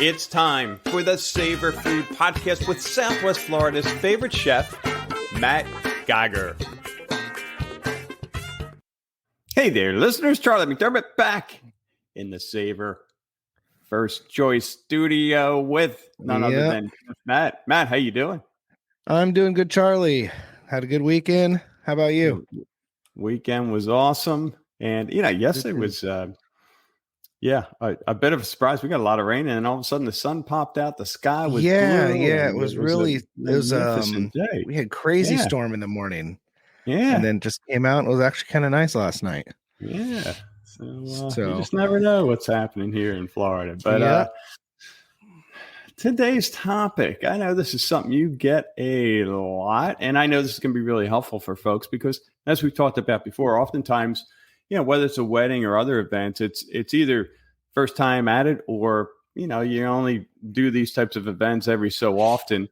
It's time for the Savour Food Podcast with Southwest Florida's favorite chef, Matt Geiger. Hey there, listeners. Charlie McDermott back in the Savour First Choice studio with none other than Matt. Matt, how you doing? I'm doing good, Charlie. Had a good weekend. How about you? Weekend was awesome. And, yesterday was... a bit of a surprise. We got a lot of rain, and then all of a sudden the sun popped out. The sky was blue. Yeah. It was really magnificent day. We had crazy storm in the morning. Yeah, and then just came out. It was actually kind of nice last night. Yeah, so you just never know what's happening here in Florida. But today's topic, I know this is something you get a lot, and I know this is going to be really helpful for folks because, as we've talked about before, oftentimes, whether it's a wedding or other events, it's either first time at it or, you only do these types of events every so often.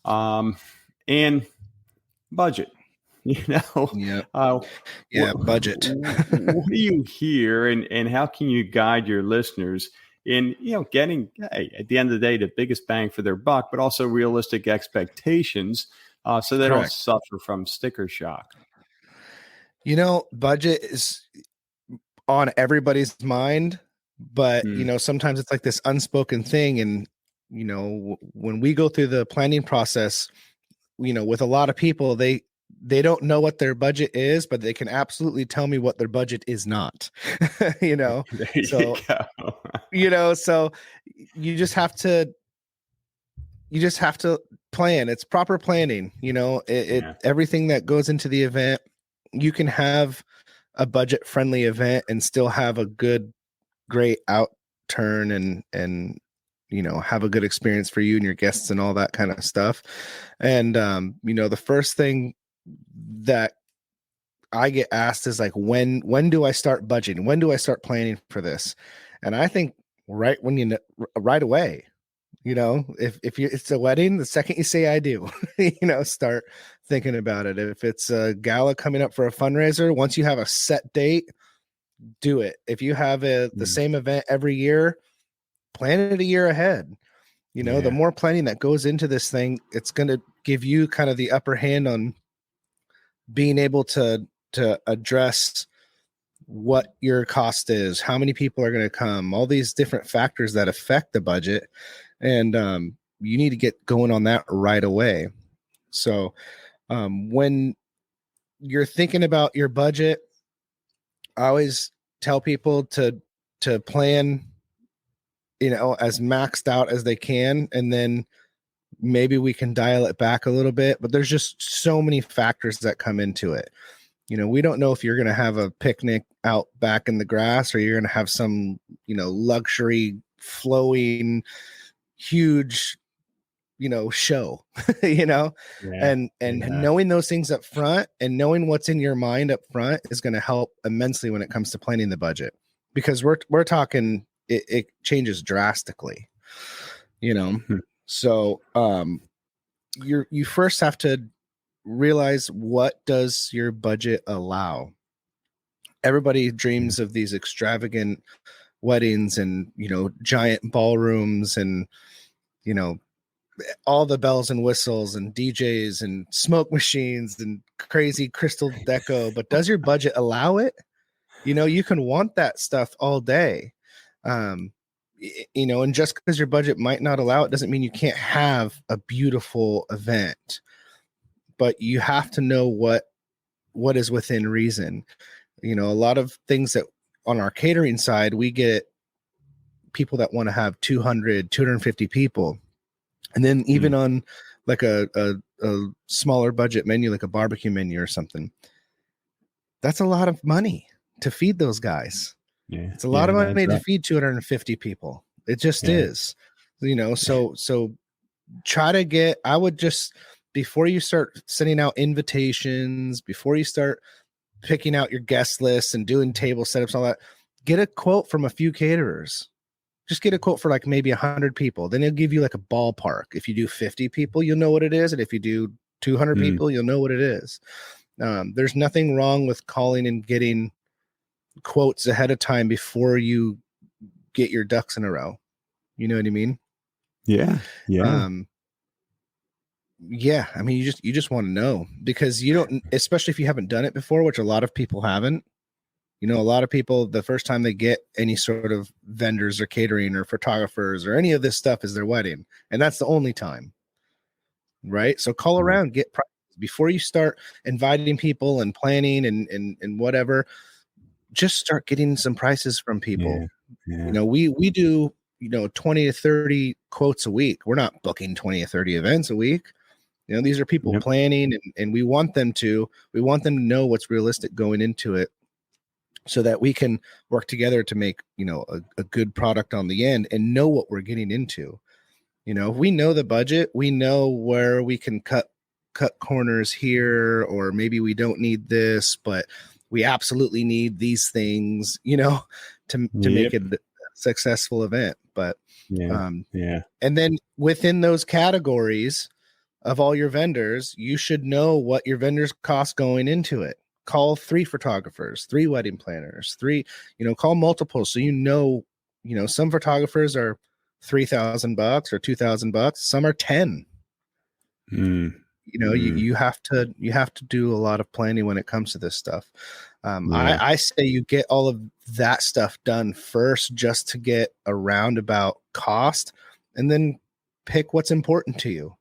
And budget, budget. What do you hear and how can you guide your listeners in, getting, at the end of the day, the biggest bang for their buck, but also realistic expectations so they don't suffer from sticker shock? Budget is on everybody's mind, but, sometimes it's like this unspoken thing. And, when we go through the planning process, with a lot of people, they don't know what their budget is, but they can absolutely tell me what their budget is not, so, so you just have to plan. It's proper planning, everything that goes into the event. You can have a budget friendly event and still have a great outturn and have a good experience for you and your guests and all that kind of stuff. And the first thing that I get asked is like, when do I start budgeting? When do I start planning for this? And I think right away. If it's a wedding, the second you say I do, start thinking about it. If it's a gala coming up for a fundraiser, once you have a set date, do it. If you have the same event every year, plan it a year ahead. The more planning that goes into this thing, it's going to give you kind of the upper hand on being able to address what your cost is, how many people are going to come, all these different factors that affect the budget. And you need to get going on that right away. So when you're thinking about your budget, I always tell people to plan, as maxed out as they can. And then maybe we can dial it back a little bit, but there's just so many factors that come into it. We don't know if you're going to have a picnic out back in the grass or you're going to have some, luxury flowing huge, show, and knowing those things up front and knowing what's in your mind up front is going to help immensely when it comes to planning the budget, because we're talking, it changes drastically, So, you first have to realize, what does your budget allow? Everybody dreams of these extravagant weddings and, giant ballrooms and, all the bells and whistles and DJs and smoke machines and crazy crystal deco. But does your budget allow it? You can want that stuff all day. And just because your budget might not allow it doesn't mean you can't have a beautiful event, but you have to know what is within reason. A lot of things that on our catering side, we get people that want to have 200, 250 people. And then even on like a smaller budget menu, like a barbecue menu or something, that's a lot of money to feed those guys. Yeah, it's a lot of money to feed 250 people. It just is, so try to get, I would just, before you start sending out invitations, before you start picking out your guest lists and doing table setups, all that, get a quote from a few caterers. Just get a quote for like maybe 100 people. Then it'll give you like a ballpark. If you do 50 people, you'll know what it is. And if you do 200 people, you'll know what it is. There's nothing wrong with calling and getting quotes ahead of time before you get your ducks in a row. You know what I mean? Yeah. Yeah. Um, yeah, I mean, you just want to know, because you don't, especially if you haven't done it before, which a lot of people haven't. You know, a lot of people, the first time they get any sort of vendors or catering or photographers or any of this stuff is their wedding, and that's the only time, right? So call Yeah. around, get prices before you start inviting people and planning and whatever. Just start getting some prices from people. Yeah. You Yeah. know, we do, 20 to 30 quotes a week. We're not booking 20 or 30 events a week. You know, these are people Yep. planning, and we want them to know what's realistic going into it, so that we can work together to make, a good product on the end and know what we're getting into. You know, if we know the budget, we know where we can cut corners here, or maybe we don't need this, but we absolutely need these things, to make Yep. it a successful event. But Yeah. um Yeah. and then within those categories of all your vendors, you should know what your vendors cost going into it. Call 3 photographers, 3 wedding planners, 3, call multiple, so some photographers are $3,000 or $2,000. Some are 10. Mm. You Mm. you have to do a lot of planning when it comes to this stuff. Yeah. I say you get all of that stuff done first, just to get a roundabout cost, and then pick what's important to you.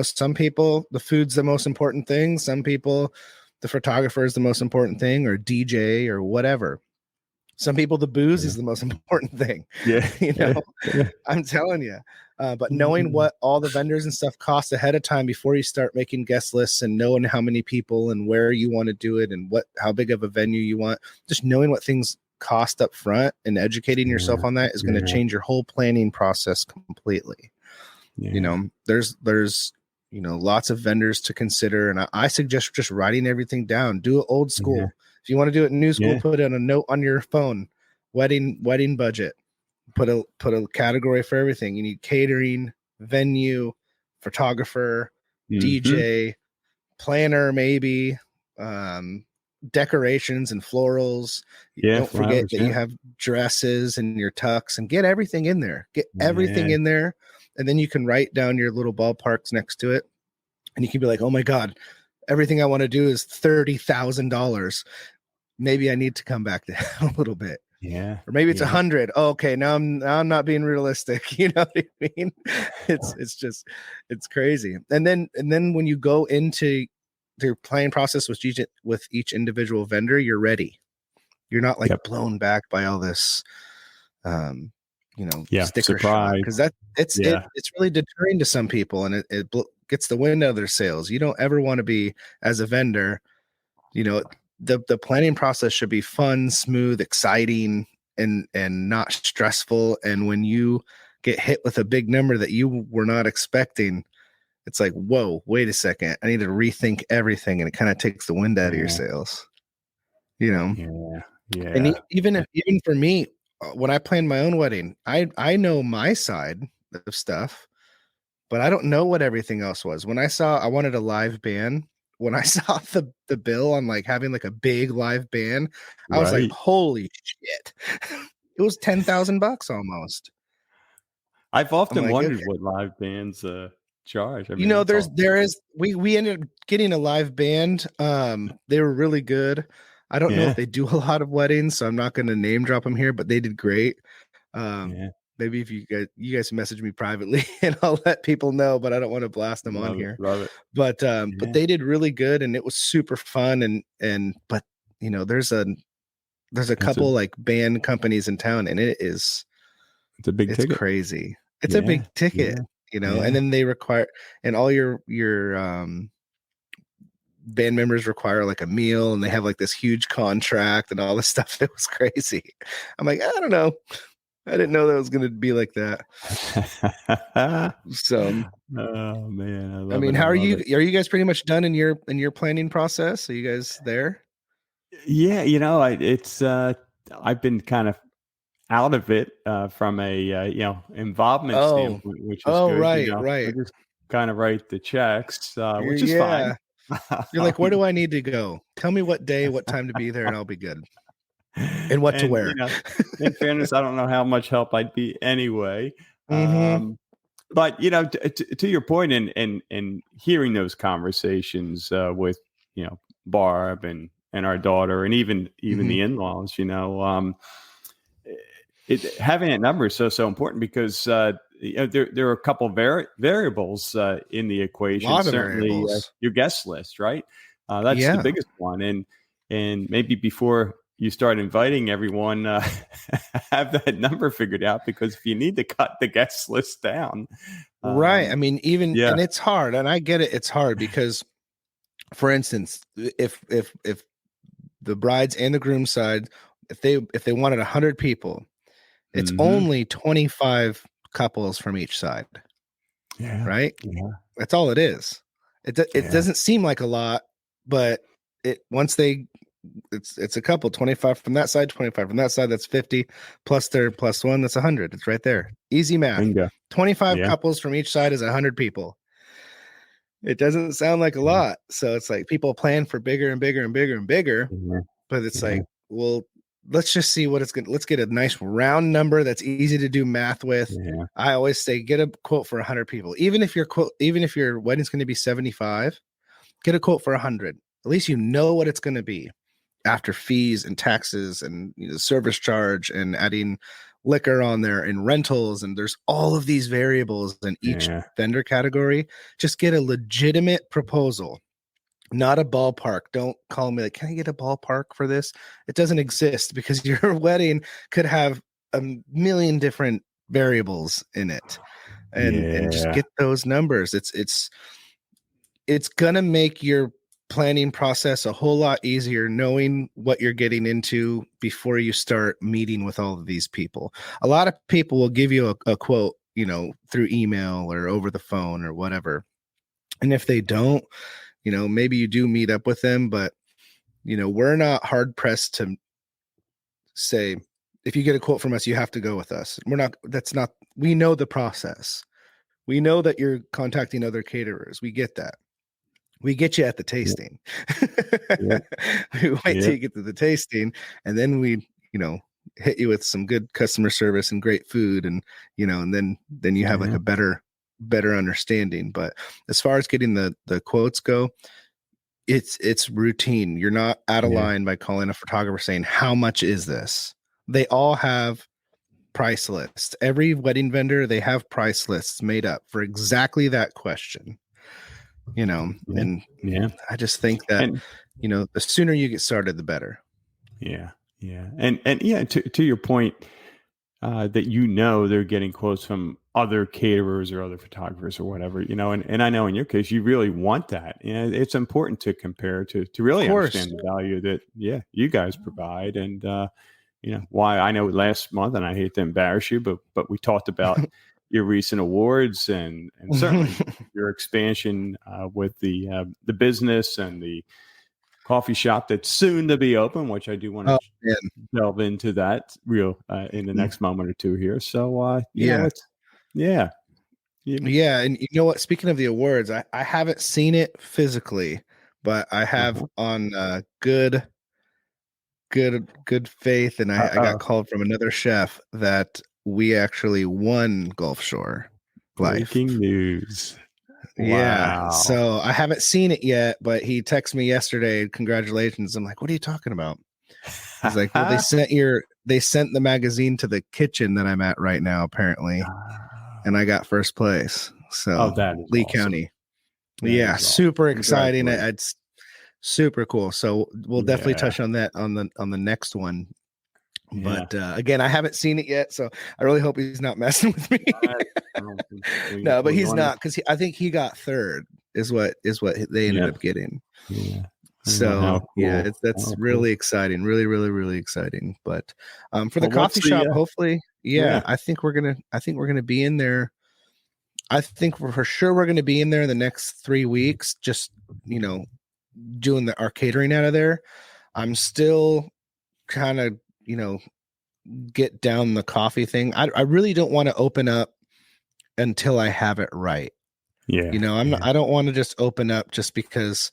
Some people, the food's the most important thing. Some people, the photographer is the most important thing, or DJ or whatever. Some people, the booze Yeah. is the most important thing. Yeah. you know, Yeah. I'm telling you. But knowing Mm. what all the vendors and stuff cost ahead of time before you start making guest lists, and knowing how many people and where you want to do it, and how big of a venue you want, just knowing what things cost up front and educating yourself Yeah. on that is going to Yeah. change your whole planning process completely. Yeah. There's lots of vendors to consider, and I suggest just writing everything down. Do it old Yeah. school. If you want to do it new school, Yeah. put in a note on your phone. Wedding budget. Put a category for everything. You need catering, venue, photographer, Mm-hmm. DJ, planner, maybe, um, decorations and florals. Yeah. Don't forget Flowers. that Yeah. you have dresses and your tux, and get everything in there. Get everything Yeah. in there, and then you can write down your little ballparks next to it, and you can be like, "Oh my god, everything I want to do is $30,000. Maybe I need to come back down a little bit." Yeah. Or maybe it's Yeah. 100. Oh, okay, now I'm not being realistic. You know what I mean? It's crazy. And then when you go into the planning process with each individual vendor, you're ready. You're not like Yep. blown back by all this, um, Yeah. sticker shock, Surprise. because that Yeah. it's really deterring to some people, and it gets the wind out of their sails. You don't ever want to be, as a vendor, you know the planning process should be fun, smooth, exciting, and not stressful. And when you get hit with a big number that you were not expecting, it's like, whoa, wait a second, I need to rethink everything, and it kind of takes the wind out of your Yeah. sails. you know Yeah. and Yeah. even for me, when I planned my own wedding, I know my side of stuff, but I don't know what everything else was. When I wanted a live band. When I saw the bill on like having like a big live band, I was like, Right. holy shit. It was $10,000 almost. I've I'm often like, okay. wondered what live bands charge. I mean, that's all. We ended up getting a live band. They were really good. I don't know if Yeah. they do a lot of weddings, so I'm not going to name drop them here, but they did great. Um, Yeah. Maybe if you guys message me privately, and I'll let people know, but I don't want to blast them on Love it. here. Love it. But Yeah. they did really good, and it was super fun. And but there's a That's a couple like band companies in town, and it's a big it's ticket. crazy. It's a Yeah. big ticket, Yeah. and Yeah. then they require, and all your band members require like a meal, and they have like this huge contract and all this stuff. It was crazy. I'm like, I don't know. I didn't know that was going to be like that. So, Oh man, I I love mean, it. I how are love you? it. Are you guys pretty much done in your planning process? Are you guys there? Yeah, it's I've been kind of out of it from a involvement Oh, standpoint, which is oh, good. right, I right. just kind of write the checks, which is fine. Yeah. You're like, where do I need to go? Tell me what day, what time to be there, and I'll be good. And what to And wear. in fairness, I don't know how much help I'd be anyway. Mm-hmm. Um, But to your point, and hearing those conversations with Barb and our daughter, and even the in-laws, having that number is so important because there are a couple of variables in the equation. A lot of Certainly, variables. your guest list, right? That's the biggest one, and maybe before you start inviting everyone, have that number figured out, because if you need to cut the guest list down, right? I mean, and it's hard, and I get it. It's hard because, for instance, if the bride's and the groom's side, if they wanted 100 people, it's only 25 couples from each side. Yeah. Right. Yeah. That's all it is. It doesn't seem like a lot, but it's a couple, 25 from that side, 25 from that side. That's 50 plus their plus one. That's 100. It's right there. Easy math. Bingo. 25 couples from each side is 100 people. It doesn't sound like a lot. So it's like people plan for bigger and bigger and bigger and bigger, but it's like, well, let's just see what it's going to, let's get a nice round number that's easy to do math with. I always say, get a quote for 100 people. Even if your wedding's going to be 75, get a quote for 100. At least you know what it's going to be after fees and taxes and service charge and adding liquor on there and rentals. And there's all of these variables in each vendor category. Just get a legitimate proposal, not a ballpark. Don't call me like, can I get a ballpark for this? It doesn't exist, because your wedding could have a million different variables in it, and just get those numbers. It's going to make your planning process a whole lot easier, knowing what you're getting into before you start meeting with all of these people. A lot of people will give you a quote, through email or over the phone or whatever. And if they don't, maybe you do meet up with them, but we're not hard pressed to say, if you get a quote from us, you have to go with us. We know the process. We know that you're contacting other caterers. We get that. We get you at the tasting. We wait till you get to the tasting, and then we, hit you with some good customer service and great food, and and then you have like a better understanding. But as far as getting the quotes go, it's routine. You're not out of line by calling a photographer saying, how much is this? They all have price lists. Every wedding vendor, they have price lists made up for exactly that question. And I just think that, the sooner you get started, the better. Yeah. And to your point, that, they're getting quotes from other caterers or other photographers or whatever, and I know in your case, you really want that. It's important to compare to really understand the value that, you guys provide. And, why I know last month, and I hate to embarrass you, but we talked about your recent awards and certainly your expansion with the business and the coffee shop that's soon to be open, which I do want to delve into that in the next moment or two here. So and you know what? Speaking of the awards, I haven't seen it physically, but I have on good faith, and I got called from another chef that we actually won Gulf Shore Life. Breaking news. Yeah. Wow. So I haven't seen it yet, but he texted me yesterday, congratulations. I'm like, what are you talking about? He's like, well, they sent the magazine to the kitchen that I'm at right now, apparently, and I got first place. So that is Lee awesome. County. Super exciting. It's super cool. So we'll definitely touch on that on the next one. But again, I haven't seen it yet, so I really hope he's not messing with me. No, but he's not, because I think he got third. Is what they ended up getting. Yeah. So cool. that's really exciting, really, really, really exciting. But for the coffee shop, hopefully, I think we're gonna be in there. I think for sure we're gonna be in there in the next 3 weeks. Just doing our catering out of there. I'm still kind of get down the coffee thing. I really don't want to open up until I have it right. I don't want to just open up just because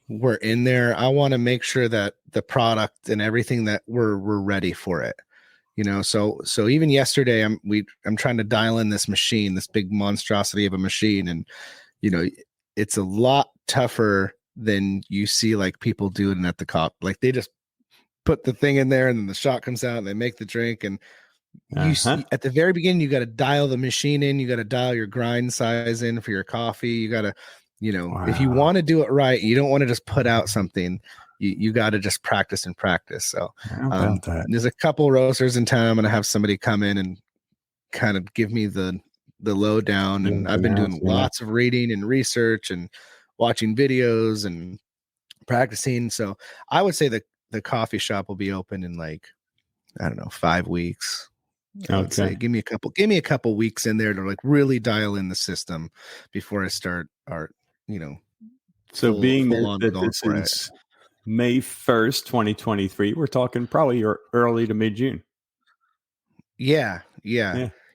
we're in there. I want to make sure that the product and everything that we're ready for it. So even yesterday, I'm trying to dial in this machine, this big monstrosity of a machine, and it's a lot tougher than you see like people doing it at the cop. Like they just put the thing in there and then the shot comes out and they make the drink. And you see, at the very beginning, you got to dial the machine in. You got to dial your grind size in for your coffee. You got to, if you want to do it right, you don't want to just put out something. You got to just practice and practice. So there's a couple roasters in town. I'm going to have somebody come in and kind of give me the lowdown. And I've been doing lots of reading and research and watching videos and practicing. So I would say that the coffee shop will be open in like, I don't know, 5 weeks. I would say give me a couple weeks in there to like really dial in the system before I start so being that this is May 1st, 2023, we're talking probably early to mid-June. Yeah.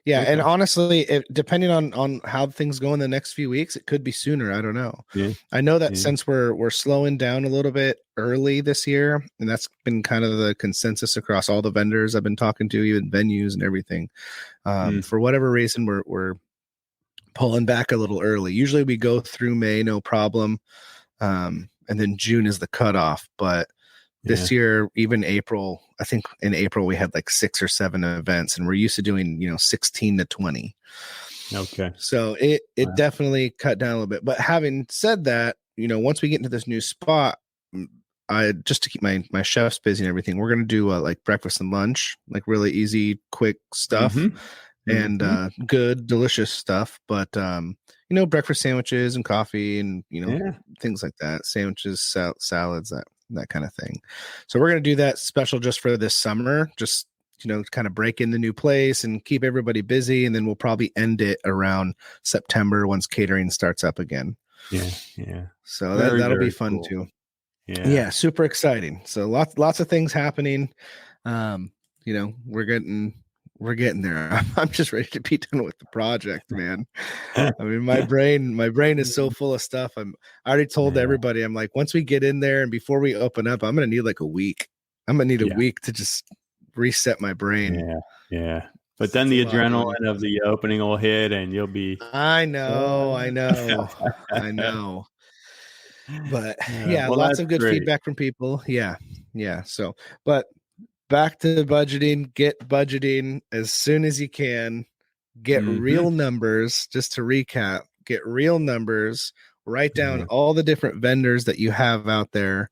And honestly, depending on how things go in the next few weeks, it could be sooner. I don't know. I know that since we're slowing down a little bit early this year, and that's been kind of the consensus across all the vendors I've been talking to, even venues and everything. For whatever reason, we're pulling back a little early. Usually we go through May, no problem. And then June is the cutoff. But this year, even April, I think in April we had like 6 or 7 events, and we're used to doing 16 to 20. Okay. So it definitely cut down a little bit. But having said that, once we get into this new spot, I just to keep my chefs busy and everything, we're gonna do like breakfast and lunch, like really easy, quick stuff. And good, delicious stuff. But breakfast sandwiches and coffee and things like that, sandwiches, salads, that kind of thing. So we're going to do that special just for this summer, just kind of break in the new place and keep everybody busy, and then we'll probably end it around September once catering starts up again. So that'll be fun too. Super exciting. So lots of things happening. We're getting there. I'm just ready to be done with the project, man. I mean, my brain is so full of stuff. I already told everybody, I'm like, once we get in there and before we open up, I'm going to need like a week. I'm going to need a week to just reset my brain. But then the adrenaline of the opening will hit and you'll be. I know. But lots of good feedback from people. So, but back to budgeting, get budgeting as soon as you can, get real numbers. Just to recap, get real numbers, write down all the different vendors that you have out there,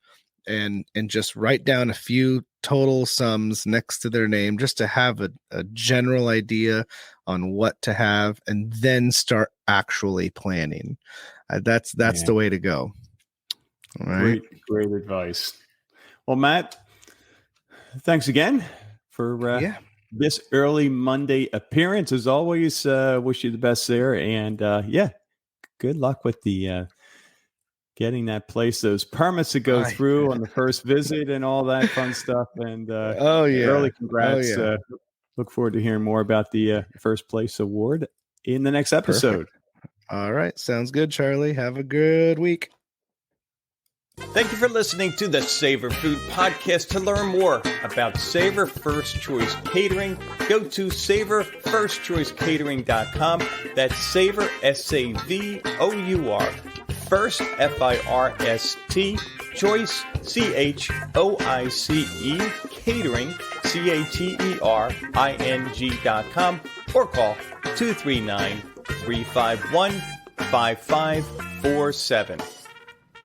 and just write down a few total sums next to their name just to have a general idea on what to have, and then start actually planning. That's the way to go. All right. Great advice. Well, Matt, thanks again for this early Monday appearance. As always, wish you the best there. And good luck with the getting that place, those permits to go through on the first visit and all that fun stuff. And early congrats. Look forward to hearing more about the first place award in the next episode. Perfect. All right. Sounds good, Charlie. Have a good week. Thank you for listening to the Savour Food Podcast. To learn more about Savour First Choice Catering, go to SavourFirstChoiceCatering.com. That's Savour, SAVOUR, First, FIRST, Choice, CHOICE, Catering, CATERING.com, or call 239-351-5547.